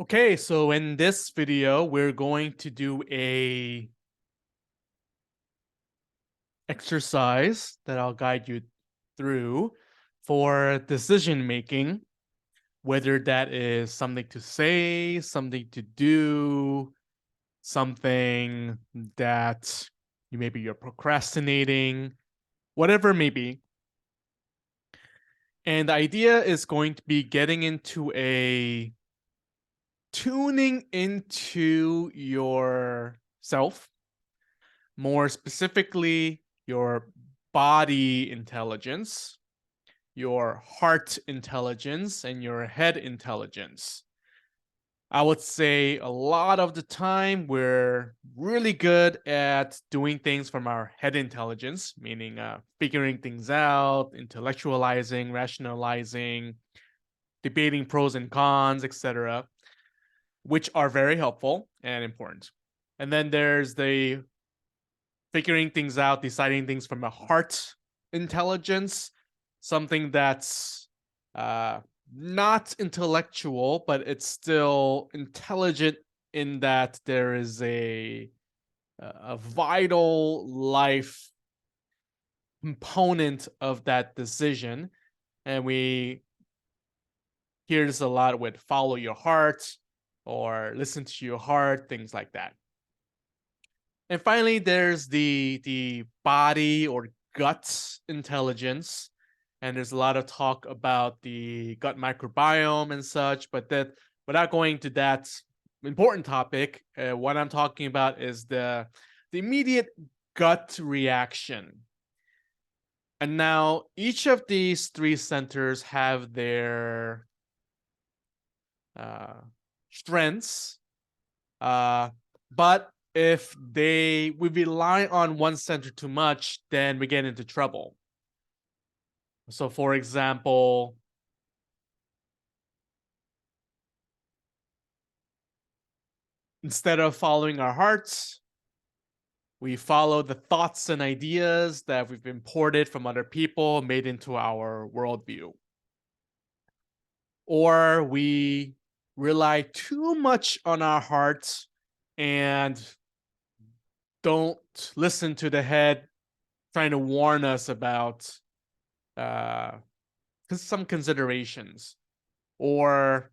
Okay, so in this video, we're going to do a exercise that I'll guide you through for decision making, whether that is something to say, something to do, something that you're procrastinating, whatever it may be. And the idea is going to be getting into a tuning into yourself, more specifically, your body intelligence, your heart intelligence, and your head intelligence. I would say a lot of the time we're really good at doing things from our head intelligence, meaning figuring things out, intellectualizing, rationalizing, debating pros and cons, etc., which are very helpful and important. And then there's the figuring things out, deciding things from a heart intelligence, something that's uh, not intellectual, but it's still intelligent in that there is a vital life component of that decision. And we hear this a lot with follow your heart or listen to your heart, things like that. And finally, there's the body or gut intelligence, and there's a lot of talk about the gut microbiome and such. But that, without going to that important topic, what I'm talking about is the immediate gut reaction. And now each of these three centers have their uh, strengths, but if we rely on one center too much, then we get into trouble. So, for example, instead of following our hearts, we follow the thoughts and ideas that we've imported from other people, made into our worldview. Or we rely too much on our hearts and don't listen to the head trying to warn us about uh, some considerations. Or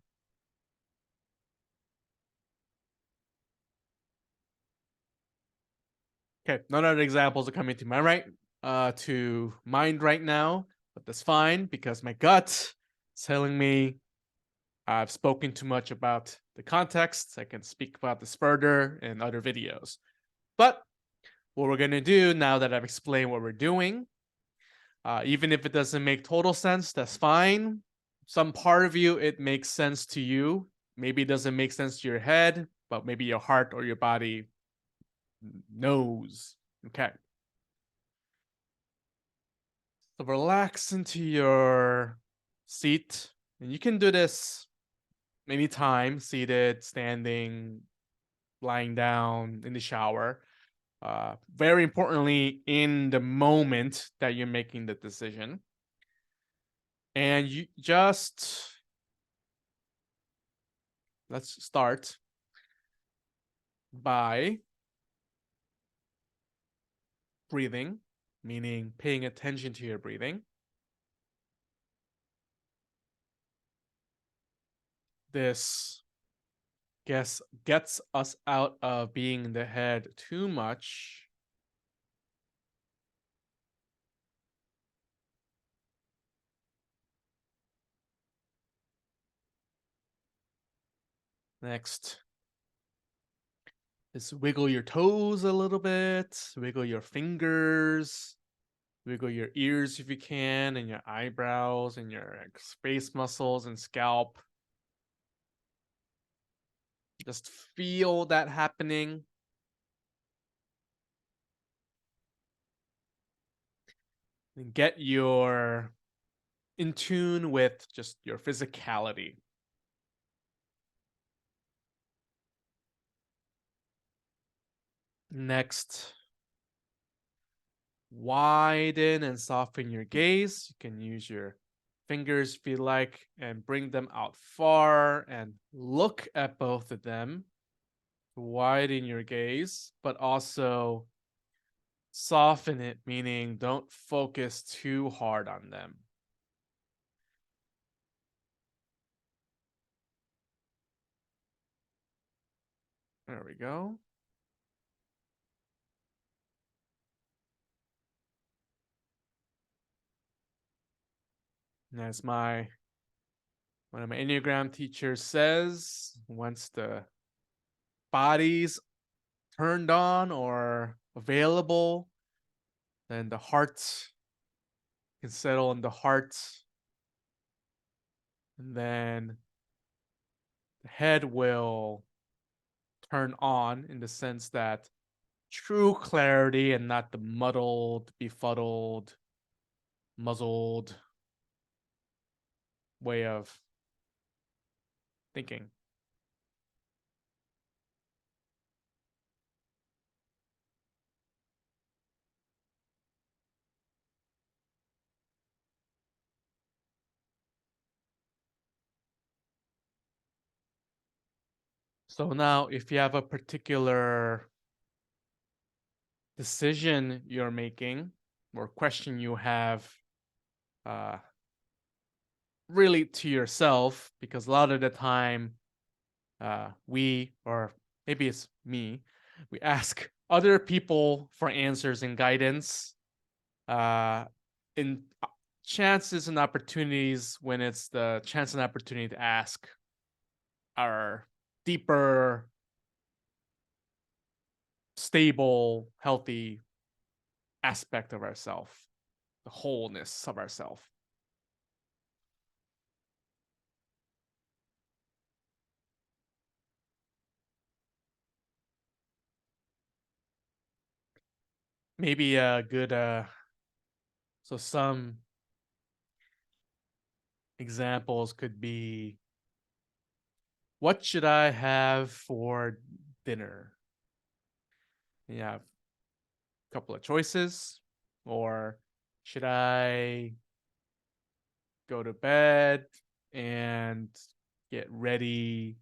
okay, none of the examples are coming to mind right now, but that's fine because my gut is telling me I've spoken too much about the context. I can speak about this further in other videos. But what we're going to do now that I've explained what we're doing, even if it doesn't make total sense, that's fine. Some part of you, it makes sense to you. Maybe it doesn't make sense to your head, but maybe your heart or your body knows. Okay. So relax into your seat. And you can do this anytime, seated, standing, lying down, in the shower. Very importantly, in the moment that you're making the decision. And you just let's start by breathing, meaning paying attention to your breathing. This gets us out of being in the head too much. Next is wiggle your toes a little bit, wiggle your fingers, wiggle your ears if you can, and your eyebrows and your face muscles and scalp. Just feel that happening. And get your in tune with just your physicality. Next, widen and soften your gaze. You can use your fingers if you like, and bring them out far and look at both of them. Widen your gaze, but also soften it, meaning don't focus too hard on them. There we go. And as one of my Enneagram teachers says, once the body's turned on or available, then the heart can settle in the heart. And then the head will turn on in the sense that true clarity and not the muddled, befuddled, muzzled way of thinking. So now, if you have a particular decision you're making or question you have, really to yourself, because a lot of the time, we, or maybe it's me, we ask other people for answers and guidance, in chances and opportunities when it's the chance and opportunity to ask our deeper, stable, healthy aspect of ourself, the wholeness of ourself. Maybe a good so some examples could be, what should I have for dinner? You have a couple of choices. Or should I go to bed and get ready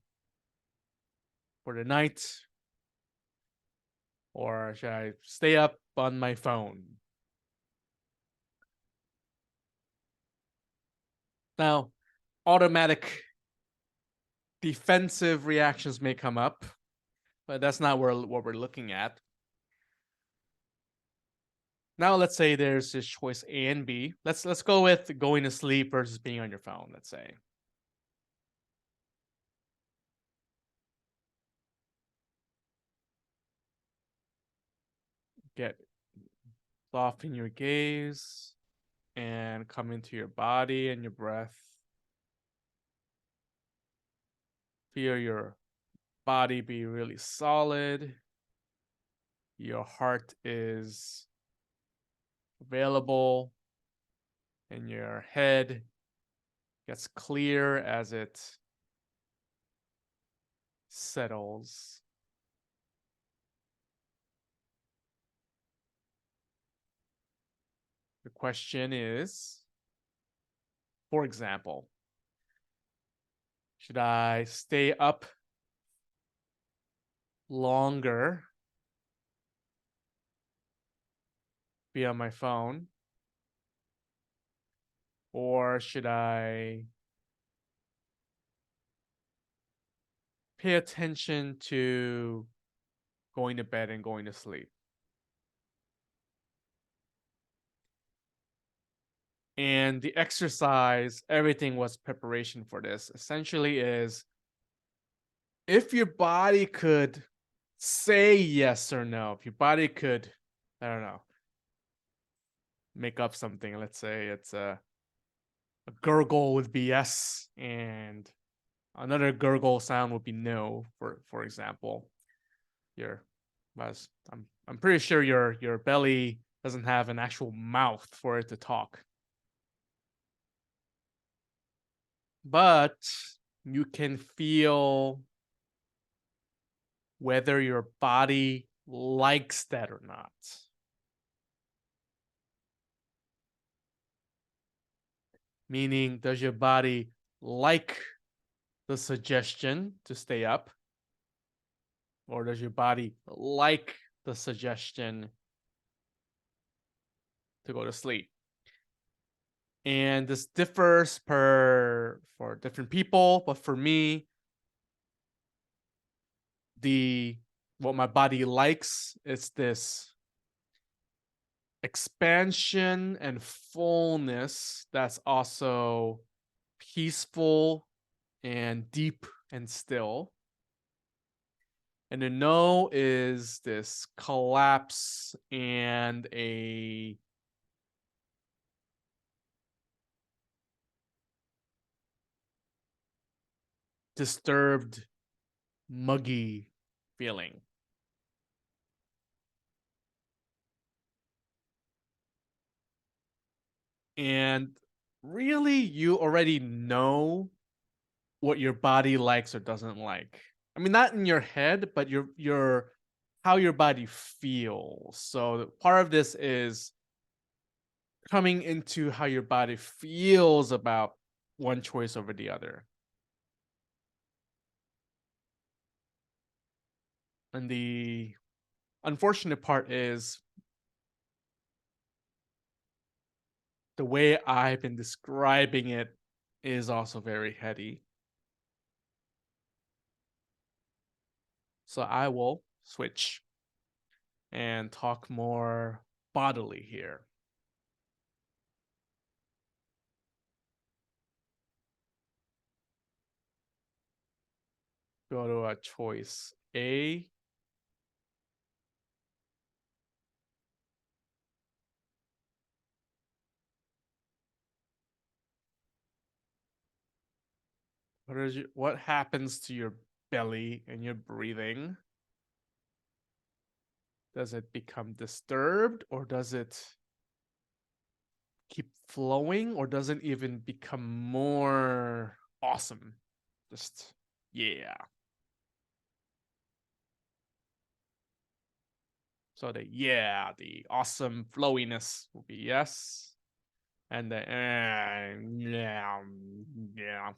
for the night? Or should I stay up on my phone? Now, automatic defensive reactions may come up, but that's not what we're looking at. Now let's say there's this choice A and B. Let's go with going to sleep versus being on your phone, let's say. Get soften your gaze and come into your body and your breath. Feel your body be really solid. Your heart is available, and your head gets clear as it settles. The question is, for example, should I stay up longer, be on my phone, or should I pay attention to going to bed and going to sleep? And the exercise, everything was preparation for this, essentially is, if your body could say yes or no, if your body could, I don't know, make up something, let's say it's a gurgle would be yes, and another gurgle sound would be no, for example. Your I'm pretty sure your belly doesn't have an actual mouth for it to talk. But you can feel whether your body likes that or not. meaning does your body like the suggestion to stay up, or does your body like the suggestion to go to sleep? And this differs for different people, but for me, the what my body likes is this expansion and fullness that's also peaceful and deep and still. And the no is this collapse and a disturbed, muggy feeling. And really, you already know what your body likes or doesn't like. I mean, not in your head, but your how your body feels. So part of this is coming into how your body feels about one choice over the other. And the unfortunate part is the way I've been describing it is also very heady. So I will switch and talk more bodily here. Go to a choice A. What happens to your belly and your breathing? Does it become disturbed, or does it keep flowing, or does it even become more awesome? Just yeah. So the awesome flowiness will be yes, and the yeah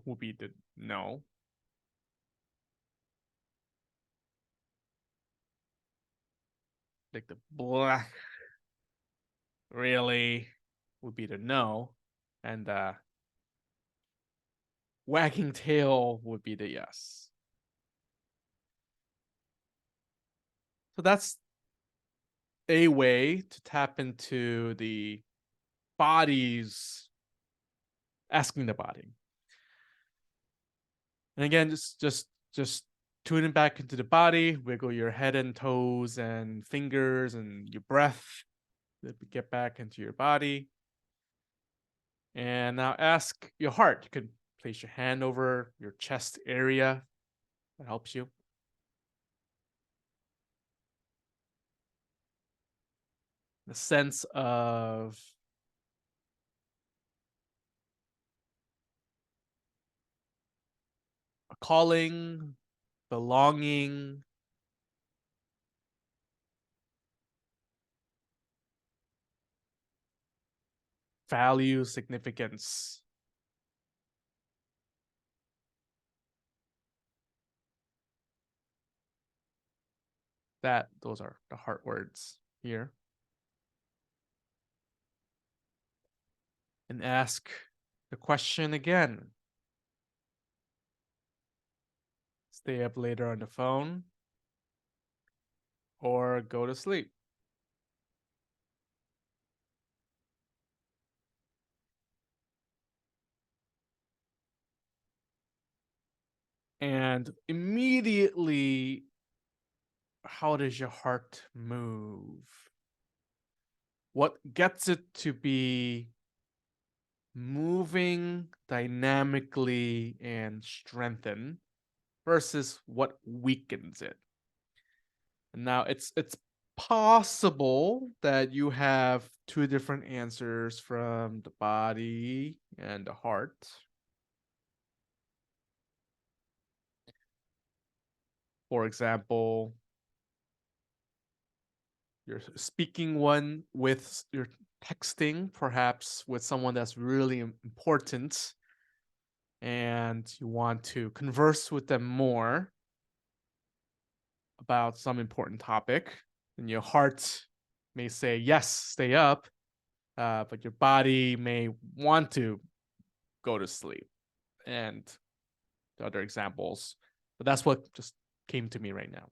will be the no. Like the black really would be the no, and wagging tail would be the yes. So that's a way to tap into the body's asking the body. And again, just tune it back into the body, wiggle your head and toes and fingers and your breath. Get back into your body. And now ask your heart. You can place your hand over your chest area. That helps you. The sense of a calling, belonging, value, significance. Those are the heart words here. And ask the question again. Stay up later on the phone or go to sleep. And immediately, how does your heart move? What gets it to be moving dynamically and strengthen versus what weakens it? And now it's possible that you have two different answers from the body and the heart. For example, you're speaking one with you're texting, perhaps with someone that's really important, and you want to converse with them more about some important topic, and your heart may say, yes, stay up, but your body may want to go to sleep. And the other examples, but that's what just came to me right now.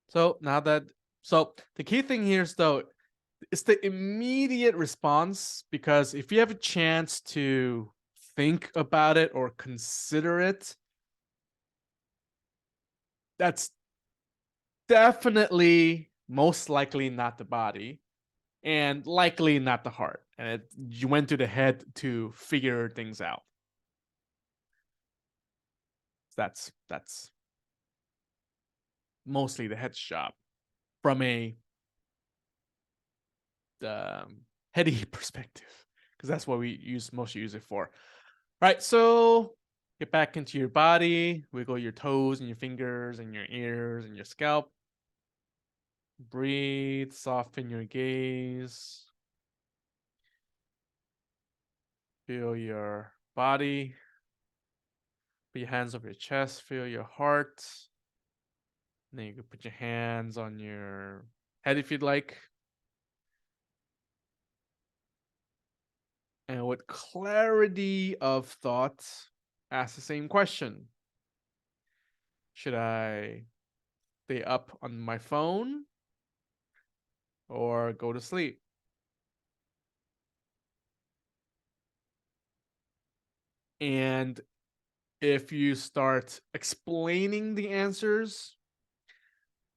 So the key thing here is though, it's the immediate response, because if you have a chance to think about it or consider it, that's definitely most likely not the body and likely not the heart. And you went to the head to figure things out. That's mostly the head's job from a heady perspective, because that's what we mostly use it for. All right, so get back into your body, wiggle your toes and your fingers and your ears and your scalp. Breathe, soften your gaze. Feel your body. Put your hands over your chest, feel your heart. And then you can put your hands on your head if you'd like. And with clarity of thought, ask the same question. Should I stay up on my phone or go to sleep? And if you start explaining the answers,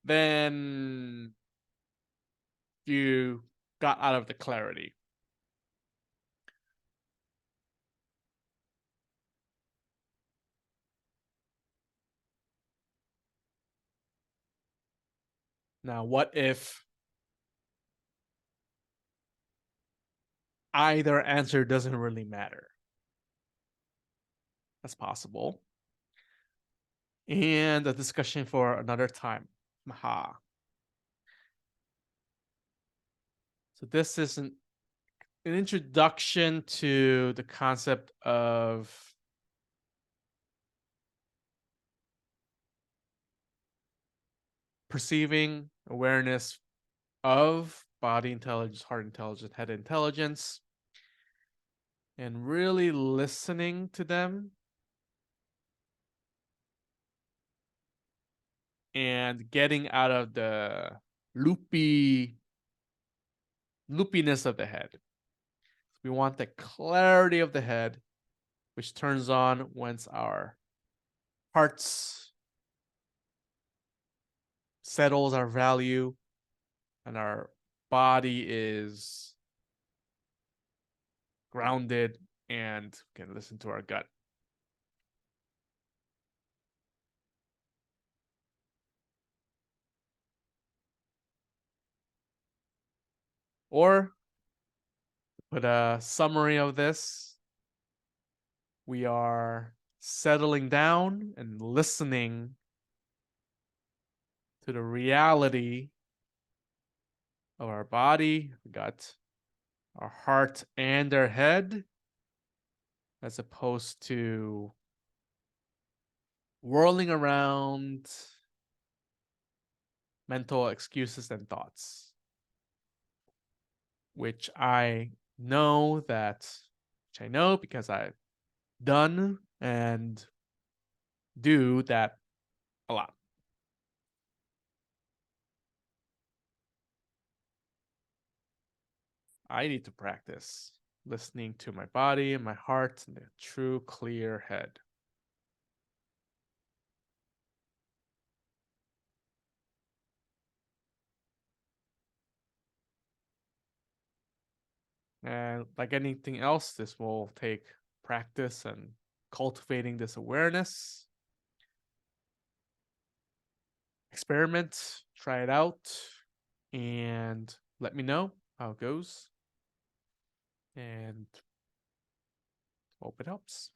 then you got out of the clarity. Now, what if either answer doesn't really matter? That's possible. And a discussion for another time. Maha. So this is an introduction to the concept of perceiving awareness of body intelligence, heart intelligence, head intelligence, and really listening to them and getting out of the loopiness of the head. We want the clarity of the head, which turns on once our hearts settles our value and our body is grounded and can listen to our gut. Or put a summary of this, we are settling down and listening to the reality of our body, we got our heart and our head, as opposed to whirling around mental excuses and thoughts, which I know because I've done and do that a lot. I need to practice listening to my body and my heart and a true clear head. And like anything else, this will take practice and cultivating this awareness. Experiment, try it out, and let me know how it goes. And hope it helps.